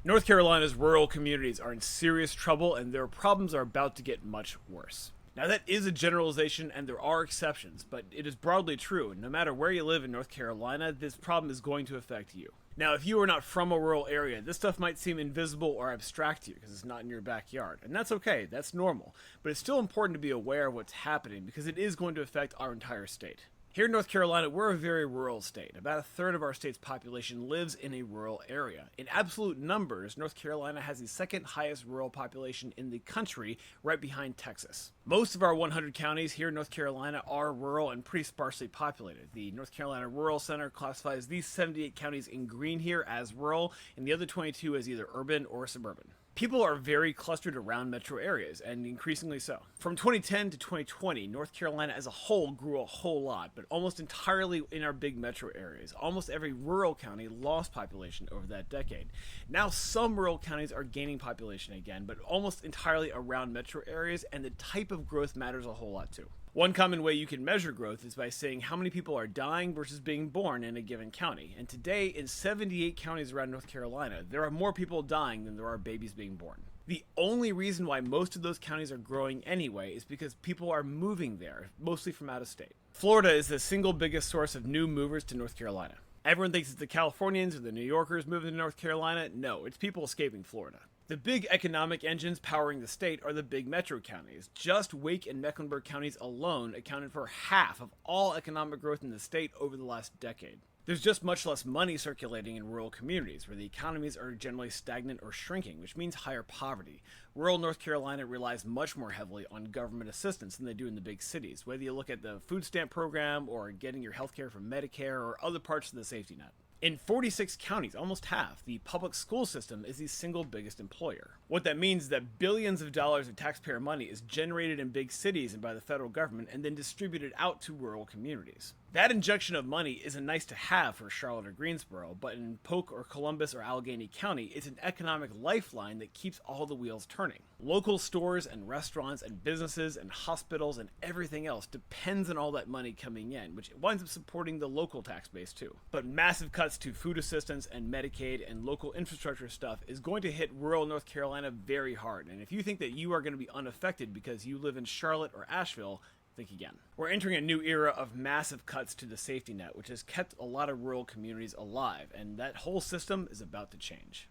North Carolina's rural communities are in serious trouble, and their problems are about to get much worse. Now, that is a generalization, and there are exceptions, but it is broadly true. No matter where you live in North Carolina, this problem is going to affect you. Now, if you are not from a rural area, this stuff might seem invisible or abstract to you because it's not in your backyard. And that's okay, that's normal. But it's still important to be aware of what's happening because it is going to affect our entire state. Here in North Carolina, we're a very rural state. About a third of our state's population lives in a rural area. In absolute numbers, North Carolina has the second highest rural population in the country, right behind Texas. Most of our 100 counties here in North Carolina are rural and pretty sparsely populated. The North Carolina Rural Center classifies these 78 counties in green here as rural, and the other 22 as either urban or suburban. People are very clustered around metro areas, and increasingly so. From 2010 to 2020, North Carolina as a whole grew a whole lot, but almost entirely in our big metro areas. Almost every rural county lost population over that decade. Now some rural counties are gaining population again, but almost entirely around metro areas, and the type of growth matters a whole lot too. One common way you can measure growth is by saying how many people are dying versus being born in a given county. And today, in 78 counties around North Carolina, there are more people dying than there are babies being born. The only reason why most of those counties are growing anyway is because people are moving there, mostly from out of state. Florida is the single biggest source of new movers to North Carolina. Everyone thinks it's the Californians or the New Yorkers moving to North Carolina. No, it's people escaping Florida. The big economic engines powering the state are the big metro counties. Just Wake and Mecklenburg counties alone accounted for half of all economic growth in the state over the last decade. There's just much less money circulating in rural communities, where the economies are generally stagnant or shrinking, which means higher poverty. Rural North Carolina relies much more heavily on government assistance than they do in the big cities, whether you look at the food stamp program or getting your health care from Medicare or other parts of the safety net. In 46 counties, almost half, the public school system is the single biggest employer. What that means is that billions of dollars of taxpayer money is generated in big cities and by the federal government and then distributed out to rural communities. That injection of money isn't nice to have for Charlotte or Greensboro, but in Polk or Columbus or Allegheny County, it's an economic lifeline that keeps all the wheels turning. Local stores and restaurants and businesses and hospitals and everything else depends on all that money coming in, which winds up supporting the local tax base too. But massive cuts to food assistance and Medicaid and local infrastructure stuff is going to hit rural North Carolina very hard. And if you think that you are going to be unaffected because you live in Charlotte or Asheville, think again. We're entering a new era of massive cuts to the safety net, which has kept a lot of rural communities alive, and that whole system is about to change.